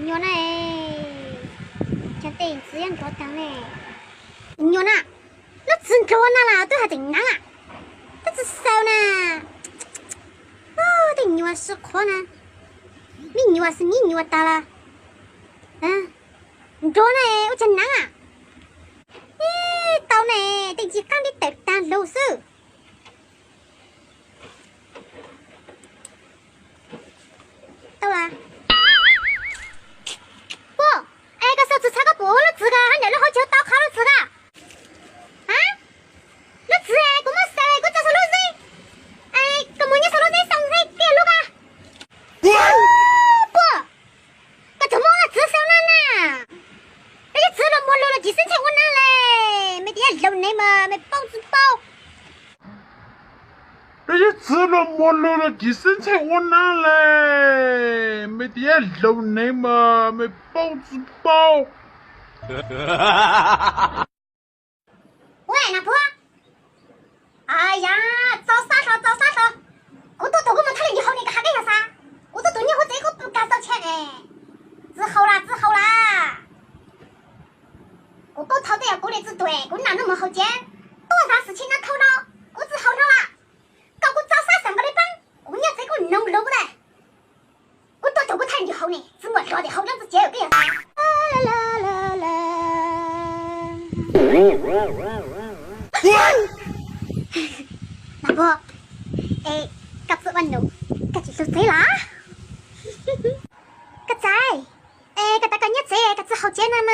nhỏ này chẳng tiền sử dụng có tăng này nhỏ nè nó dừng cơ là tôi hay tỉnh nắng à nó chỉ sao nè tỉnh nhỏ sự khó nè mình nhỏ sự mình nhỏ ta là đó này ở chân nắng à tao này tỉnh chỉ căng đi tết tan lâu sư tao à bố ai cái sao chỉ sao cái bố nó chỉ cái anh để nó hỗ trợ tao khá nó chỉ cái hả nó chỉ cũng mà sao cũng cho sao nó gì ai cái muốn như sao nó gì xong gì tiền luôn à bố cái thằng mông là chỉ sao nó nè cái chỉ là mua luôn là chỉ sinh thành quân nè mày đi lâu này mà mày bao chỉ bao这些吃了没了了，几生菜我拿来，没得肉呢嘛，没包子包。喂，老婆，哎呀，早啥说早啥说，我都我们他以后那个还干啥啥？我都对你和这个不干少钱哎，之后啦，我都掏的要过日子对，我哪那么好捡？多大事情那头脑，我只好了啦。搞个早啥上个的班，我要这个弄不弄不来？我都过他以后呢，怎么说的好样子接又给人啥？啦啦啦啦。老婆，夹子温度，夹住到死啦！夹仔，夹大家一姐，夹子好捡啦嘛，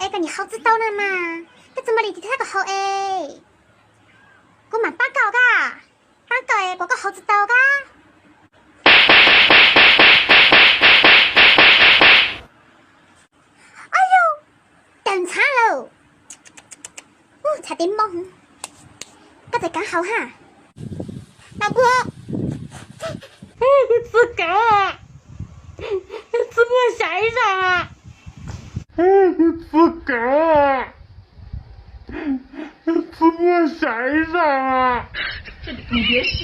夹你好知道啦嘛，夹怎么你睇那个好我蛮八搞噶。那个嗰個好知道噶，哎呦，等慘咯，差點懵，家姐講好哈，老婆，自己啊，怎麼晒上啊？自己啊，怎麼晒上啊？你别笑。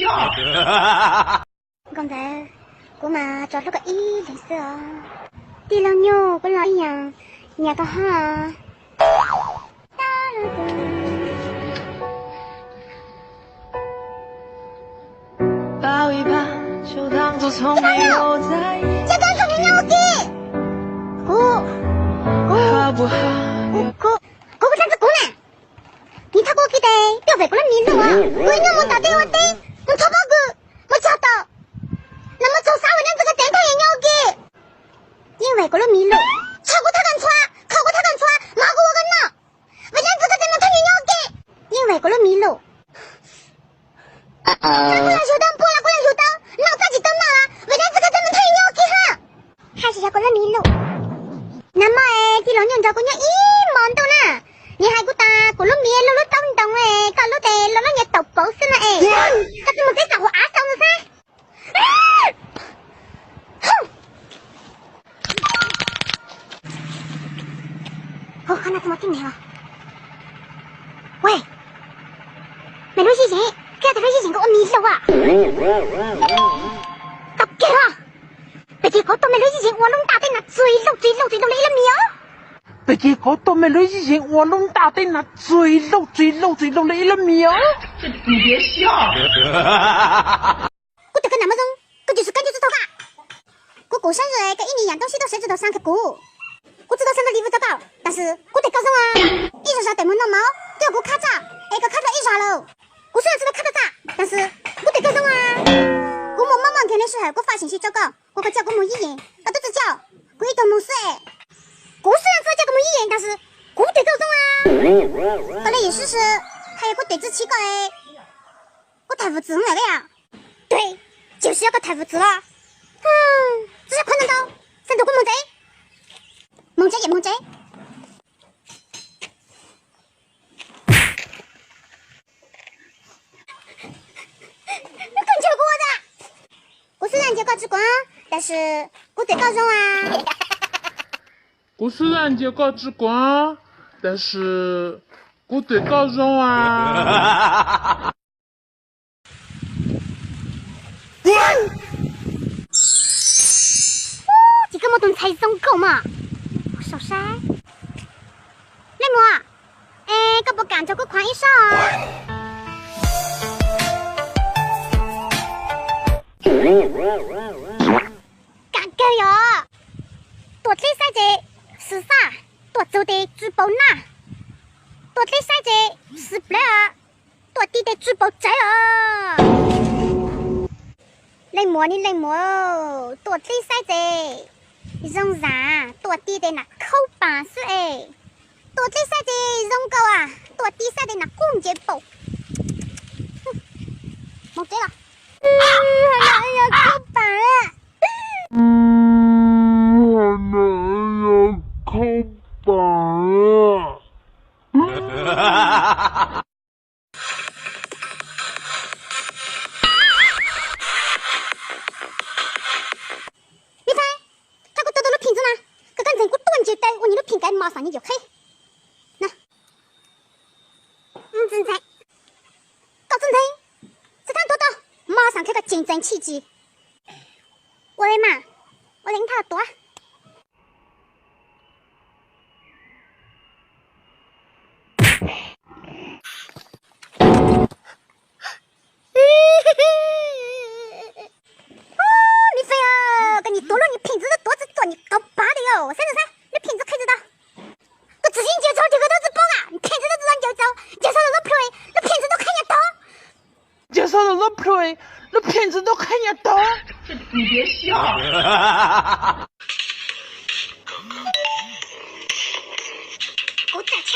剛才我嘛找了個醫生，啲老牛跟老一樣，兩個哈。抱一抱，就當作從沒有在一起。這個是你牛的，好不好？嗰個啥子姑娘？你睇過佢哋標肥嗰啲面路啊？為什麼打電話的？我錯過佢，我找到。那麼做啥為了這個電台也牛嘅？因為嗰啲面路，錯過他敢錯，考過他敢錯，罵過我敢鬧。為了這個電台也牛嘅，因為嗰啲面路。他過來修燈，過來修燈，鬧自己都鬧了。為了這個電台也牛嘅哈，還是要嗰啲面路。那麼啲老娘就嗰樣一望到啦。你還覺得嗰碌嘢碌碌東東嗰碌地碌碌嘢豆寶先啦咁怎麼在找我阿嫂呢噻？好，看他怎麼進來了。喂，沒錄事情，給他錄事情給我迷了啊！特別啦，而且我都沒錄事情，我弄大的那最漏你了沒有？被結果都沒累之前，我弄大的那最漏了一了苗。你別笑。我這個那麼重，我就是頭髮。我過生日給一年養東西都誰知道上去過。我知道生日禮物糟糕，但是我得告訴啊，醫生說對門弄毛，要我卡扎，個卡扎一啥了。我雖然知道卡扎咋，但是我得告訴啊。我冇媽媽天的時候，我發信息糟糕，我個腳我冇醫院，我都只腳，我一頭冇事我雖然知道這個冇醫院，但是我得告訴啊。後來也試試，還有個對子奇怪我太無知那個呀。對，就是要個太無知了。這是可能到，真的我蒙賊也蒙賊。你更求過我的，我雖然接告知光，但是我得告訴啊。我雖然接告知光，但是我得告狀啊。這個冇動才送狗嘛，小晒。你摸，个不干就个宽一少啊。干狗哟，多嘴晒者是啥？多走的珠宝哪？多嘴晒者是不了，多地的珠宝仔哦。你摸你摸，多嘴晒者用啥？多地的那口板是哎，多嘴晒者用狗啊，多地晒的那公节宝。冇嘴了。好难呀，口板啊！好难呀，口板啊！你看，他给我找到了瓶子呢，这个人给我端起来，我你的瓶盖马上你就开。那，正菜，搞正菜，这趟多多，马上开个竞争奇迹。我的妈，我领他多。你飞哦，给你多了，你瓶子的多子做你搞拔的哟，三你瓶子开着的，我自行就走这个都是宝啊，你瓶子都自然就走，介绍了老 play，那瓶子都看见到，介绍了老 play，那瓶子都看见到，你别笑。给我再抢。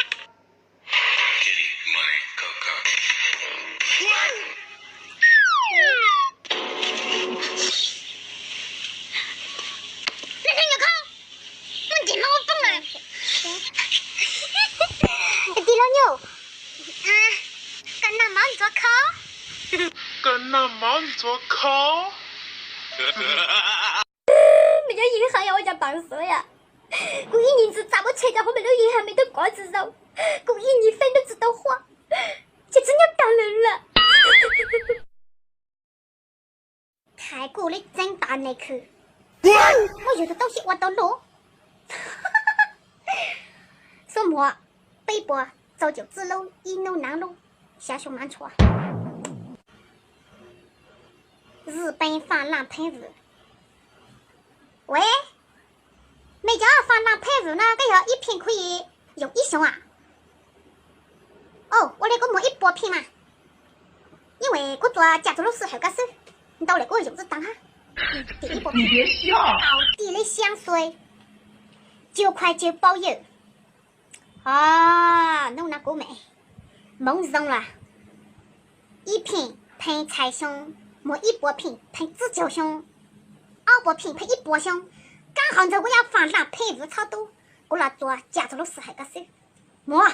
跟那忙着考。没有银行呀，我叫棒说呀。我一年只咋么车在后面的银行没得瓜子肉，我一年饭都知道花，就真要当人了。太过了，真大内去。我有的东西我都落。什么？北部早就支路，一路南路，下熊蛮错。日本防狼喷雾，喂，没叫防狼喷雾呢，这要一瓶可以用一箱啊？哦，我那个摸一波瓶嘛，因为我做家族老师后个手，你到那个用子当哈。第一波瓶，你别笑。奥迪的香水，9块9包邮。啊，弄那个没，梦中了，一瓶喷菜香。摸一波瓶喷紫椒香，2波瓶喷1波香，刚好着我要防狼喷雾草多，我那做家族老师还个手，摸，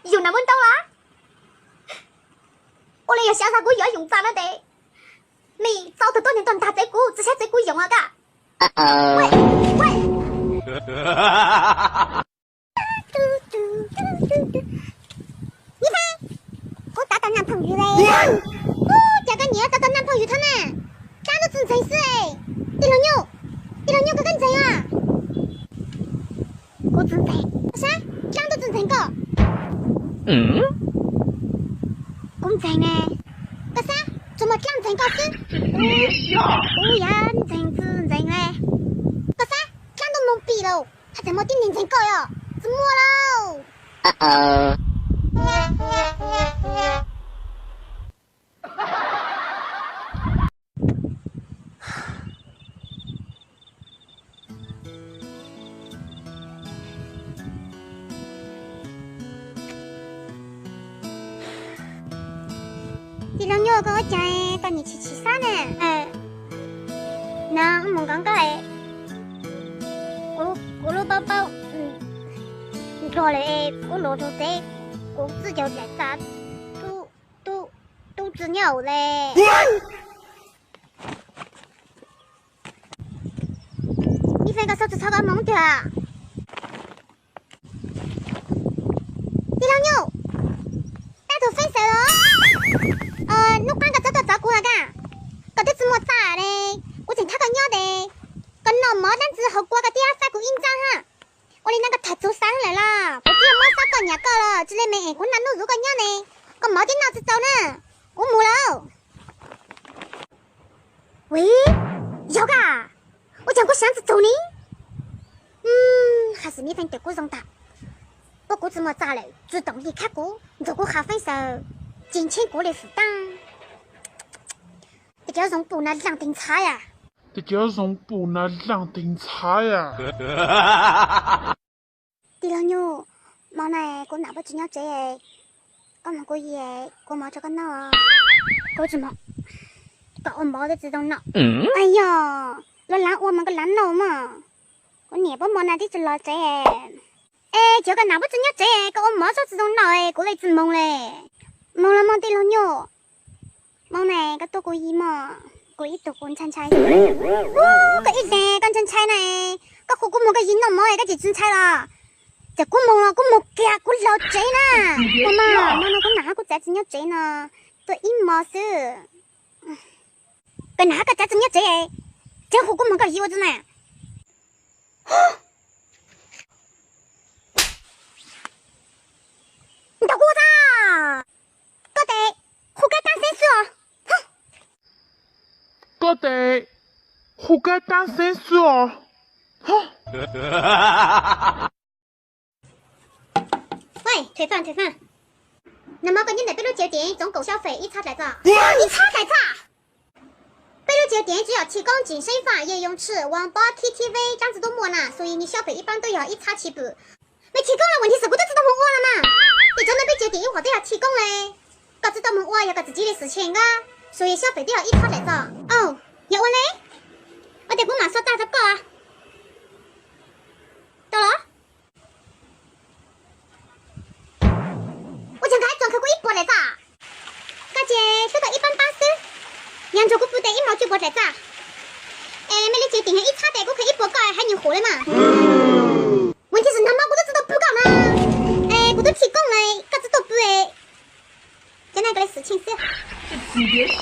用那么多啊？我那要下啥个要用咋了的？没早头多年短大这个，只晓这个用啊嘎。喂喂。你看。我找到男朋友嘞！哦，这个你要找到男朋友他们，干到真真是哎！第六牛个跟谁啊？我真真，啥？干到真真个？公真呢？个啥？怎么讲真个是？你别笑。不然真真真嘞？个啥？干到懵逼喽？还怎么定定真个哟？怎么喽？第六牛跟我讲诶，跟你去吃啥呢？那我们刚刚诶，咕噜宝宝，过来我骆驼仔，我自己在炸肚子牛嘞。你分个手指抄个梦掉啊！第六牛，大头分手了。你帮个找到照顾下噶，搞得这么早嘞？我正他个鸟的，张哈，我哋那个太早上来啦，我只要冇啥个人搞了，之类没我难路如果样呢，我冇点脑子走呢，我冇了。喂，有噶，我讲过箱子走呢。还是你分对我容大，不过这么早嘞，主动离开过，如果还分手，减轻过的负担，这叫容不那两顶差呀。这叫容不那两顶差呀。第二牛，冇呢，我拿不住鸟仔诶，我冇故意诶，我冇这个脑啊，我怎么？我冇得自动脑。哎呀，我们个懒脑嘛，我捏不冇那的只老仔诶，就个拿不住鸟仔诶，我冇做自动脑诶，过来自懵嘞，懵了冇第二牛，冇呢个多故意嘛。我一度干青菜，個一定干青菜呢，個火鍋冇個煙都冇，個就青菜啦，就估冇啦，估冇嘅，估老仔啦，我嘛，我個哪個仔子鳥仔呢？對一毛事，個哪個仔子鳥仔誒？這火鍋冇個煙我真係，你到我咋？個地，火雞蛋先數。哥得，活该当sensu哦。喂，退饭。那么，跟你在贝鲁酒店总购消费一差在咋？一差在咋？贝鲁酒店只要提供健身房、游泳池、网吧、KTV 这样子都没呢，所以你消费一般都要一差起步。没提供了，问题是我都知道我了嘛。你真的被酒店有话都要提供嘞，搞知道我要搞自己的事情啊。所以消费都要一套来找。哦，有我呢，我哋本马上打咗個啊，到了。我想睇仲佢嗰一波嚟咋？家姐這個一般巴士，양쪽個部隊一毛就波嚟咋？沒你決定係一差的，我可以一波搞還有活的嘛？問題是他媽我都知道不搞嘛，我都提供了，搞知道不誒？就那個的事情是。你别笑。